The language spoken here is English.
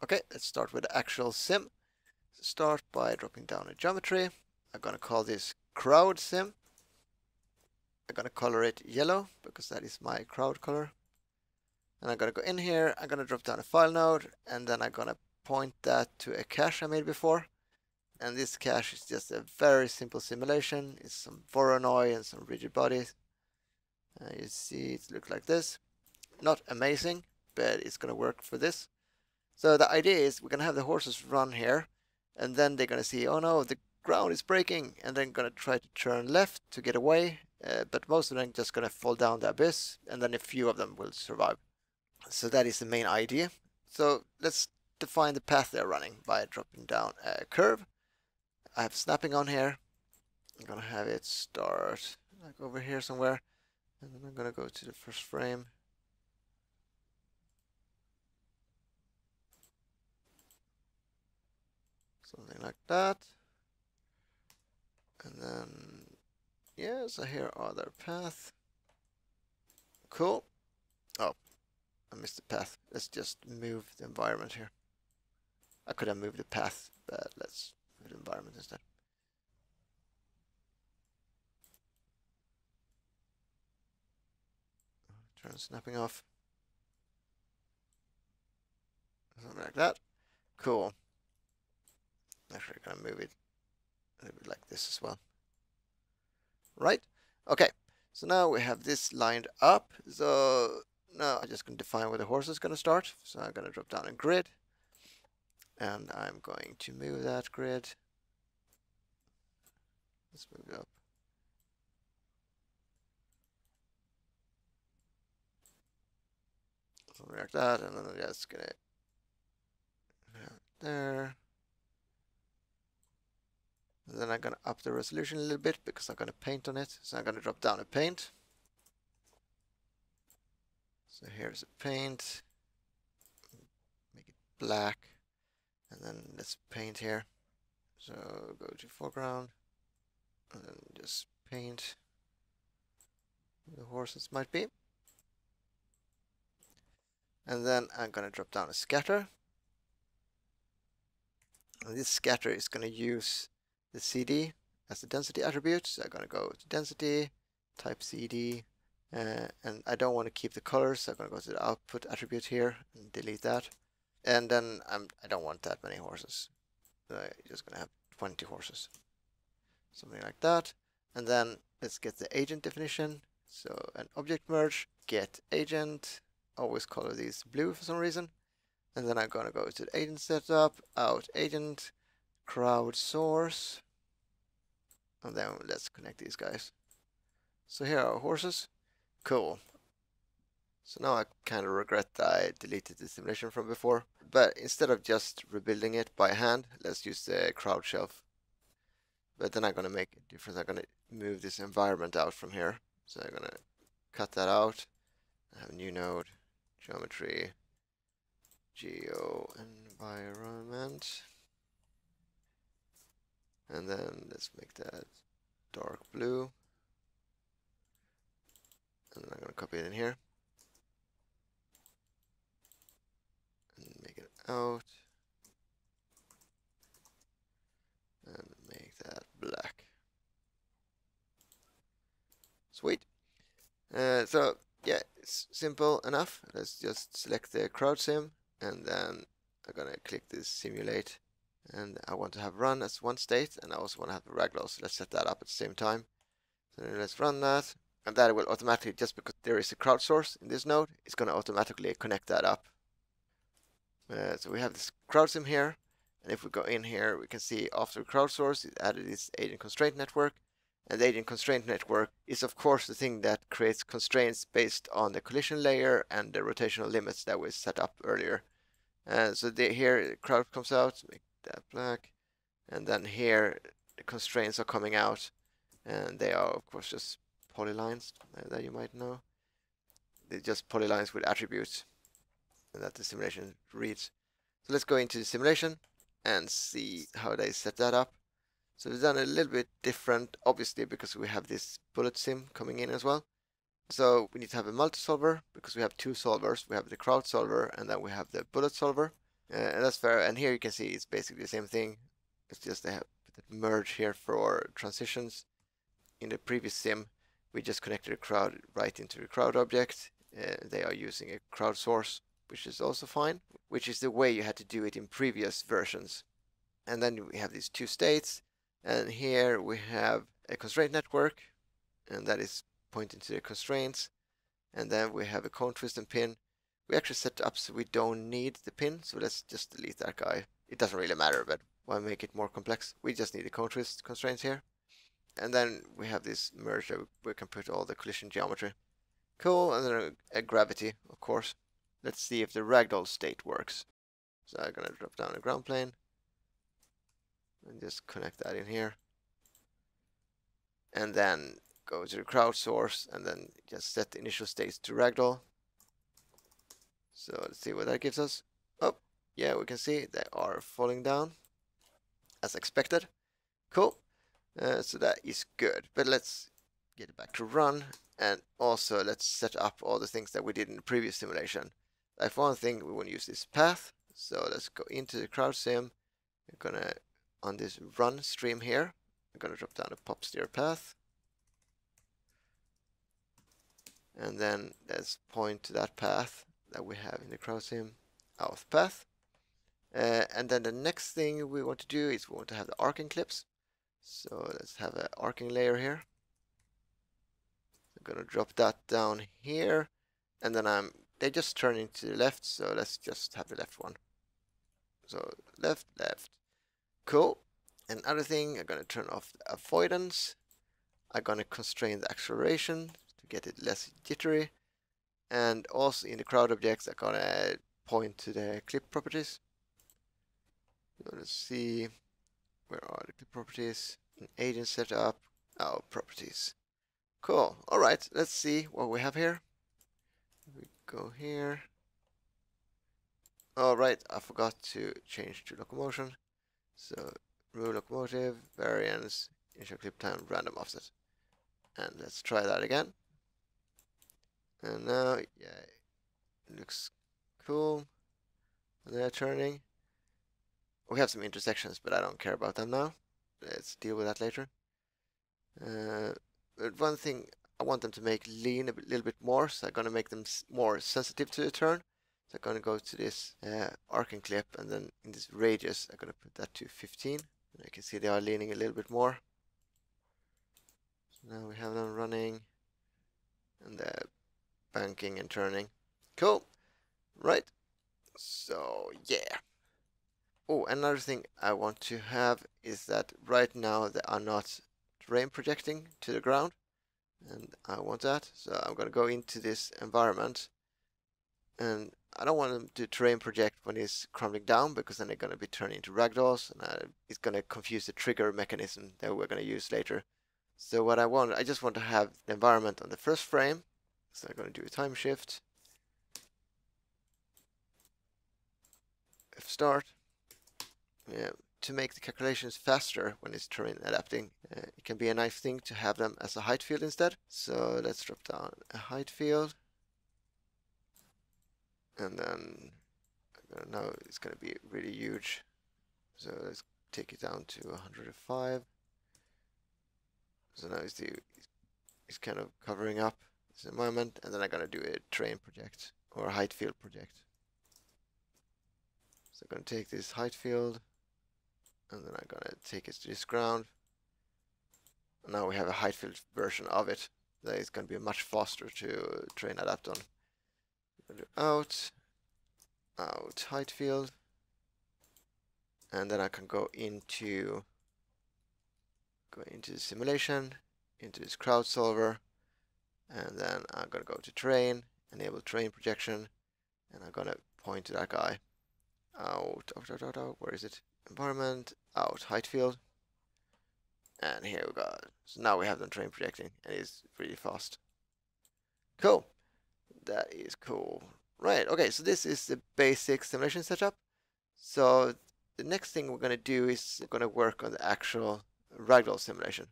Okay, let's start with the actual sim. Start by dropping down a geometry. I'm gonna call this crowd sim. I'm gonna color it yellow because that is my crowd color. And I'm gonna go in here, I'm gonna drop down a file node, and then I'm gonna point that to a cache I made before. And this cache is just a very simple simulation. It's some Voronoi and some rigid bodies. You see it looks like this. Not amazing, but it's gonna work for this. So the idea is we're gonna have the horses run here, and then they're gonna see, oh no, the ground is breaking, and then gonna try to turn left to get away. But most of them are just gonna fall down the abyss, and then a few of them will survive. So that is the main idea. So let's define the path they're running by dropping down a curve. I have snapping on here. I'm gonna have it start like over here somewhere, and then I'm gonna go to the first frame. Something like that. And then, yeah, so here are their path. Cool. Oh, I missed the path. Let's just move the environment here. I could have moved the path, but let's move the environment instead. Turn snapping off. Something like that. Cool. Actually, gonna move it a little bit like this as well. Right? Okay. So now we have this lined up. So now I'm just going to define where the horse is going to start. So I'm going to drop down a grid. And I'm going to move that grid. Let's move it up. Something like that. And then I'm just going to have it there. And then I'm going to up the resolution a little bit because I'm going to paint on it. So I'm going to drop down a paint. So here's a paint. Make it black. And then let's paint here. So go to foreground. And then just paint where the horses might be. And then I'm going to drop down a scatter. And this scatter is going to use the CD as the density attribute. So I'm going to go to density, type CD, and I don't want to keep the colors. So I'm going to go to the output attribute here and delete that. And then I don't want that many horses. So I'm just going to have 20 horses. Something like that. And then let's get the agent definition. So an object merge, get agent, always color these blue for some reason. And then I'm going to go to the agent setup, out agent, crowd source. And then let's connect these guys. So here are our horses. Cool. So now I kind of regret that I deleted the simulation from before. But instead of just rebuilding it by hand, let's use the crowd shelf. But then I'm going to make a difference. I'm going to move this environment out from here. So I'm going to cut that out. I have a new node, geometry, geo environment. And then let's make that dark blue. And then I'm going to copy it in here. And make it out. And make that black. Sweet. So yeah, it's simple enough. Let's just select the crowd sim. And then I'm going to click this simulate. And I want to have run as one state. And I also want to have the ragdoll. So let's set that up at the same time. So let's run that. And that will automatically, just because there is a crowd source in this node, it's going to automatically connect that up. So we have this crowd sim here. And if we go in here, we can see after crowd source, it added this agent constraint network. And the agent constraint network is, of course, the thing that creates constraints based on the collision layer and the rotational limits that we set up earlier. So here, the crowd comes out, make that black. And then here, the constraints are coming out. And they are, of course, just polylines that you might know. They're just polylines with attributes that the simulation reads. So let's go into the simulation and see how they set that up. So we've done a little bit different, obviously, because we have this bullet sim coming in as well. So we need to have a multi-solver because we have two solvers. We have the crowd solver and then we have the bullet solver. And that's fair. And here you can see it's basically the same thing. It's just they have put that merge here for transitions. In the previous sim, we just connected a crowd right into the crowd object. They are using a crowd source, which is also fine, which is the way you had to do it in previous versions. And then we have these two states, and here we have a constraint network, and that is pointing to the constraints. And then we have a cone twist and pin. We actually set up so we don't need the pin, so let's just delete that guy. It doesn't really matter, but why make it more complex? We just need the cone twist constraints here. And then we have this merge that we can put all the collision geometry. Cool, and then a gravity, of course. Let's see if the ragdoll state works. So I'm gonna drop down a ground plane and just connect that in here. And then go to the crowd source and then just set the initial states to ragdoll. So let's see what that gives us. Oh, yeah, we can see they are falling down as expected. Cool. So that is good. But let's get it back to run. And also let's set up all the things that we did in the previous simulation. Like for one thing, we want to use this path. So let's go into the crowd sim. We're gonna, on this run stream here, we're gonna drop down a pop steer path. And then let's point to that path that we have in the crowd sim, auth path. And then the next thing we want to do is we want to have the arcing clips. So let's have an arcing layer here. I'm gonna drop that down here, and then they just turn into the left, so let's just have the left one. So left, left. Cool. Another thing, I'm gonna turn off the avoidance. I'm gonna constrain the acceleration to get it less jittery. And also in the crowd objects, I'm gonna point to the clip properties. So let's see, where are the clip properties? In agent setup, properties. Cool. All right, let's see what we have here. We go here. All right, I forgot to change to locomotion. So remove locomotive, variance, initial clip time, random offset. And let's try that again. And now, yeah, it looks cool. And they're turning. We have some intersections, but I don't care about them now. Let's deal with that later. But one thing, I want them to make lean a little bit more, so I'm going to make them more sensitive to the turn. So I'm going to go to this arcing clip, and then in this radius, I'm going to put that to 15. And you can see they are leaning a little bit more. So now we have them running, and they're banking and turning. Cool. Right. So, yeah. Oh, another thing I want to have is that right now they are not terrain projecting to the ground, and I want that. So I'm going to go into this environment, and I don't want them to terrain project when it's crumbling down, because then they're going to be turning into ragdolls, and it's going to confuse the trigger mechanism that we're going to use later. So what I just want to have the environment on the first frame. So I'm going to do a time shift, F start. Yeah, to make the calculations faster when it's terrain adapting, it can be a nice thing to have them as a height field instead. So let's drop down a height field, and then now it's going to be really huge. So let's take it down to 105. So now it's kind of covering up this environment, and then I'm going to do a terrain project or a height field project. So I'm going to take this height field, and then I'm going to take it to this ground. And now we have a height field version of it that is going to be much faster to terrain adapt on. I'm going to do out height field, and then I can go into the simulation, into this crowd solver, and then I'm going to go to terrain, enable terrain projection, and I'm going to point to that guy. Out, where is it? Environment, out height field, and here we go. So now we have them terrain projecting, and it's really fast. Cool. That is cool. Right, okay, so this is the basic simulation setup. So the next thing we're going to do is we're going to work on the actual ragdoll simulation.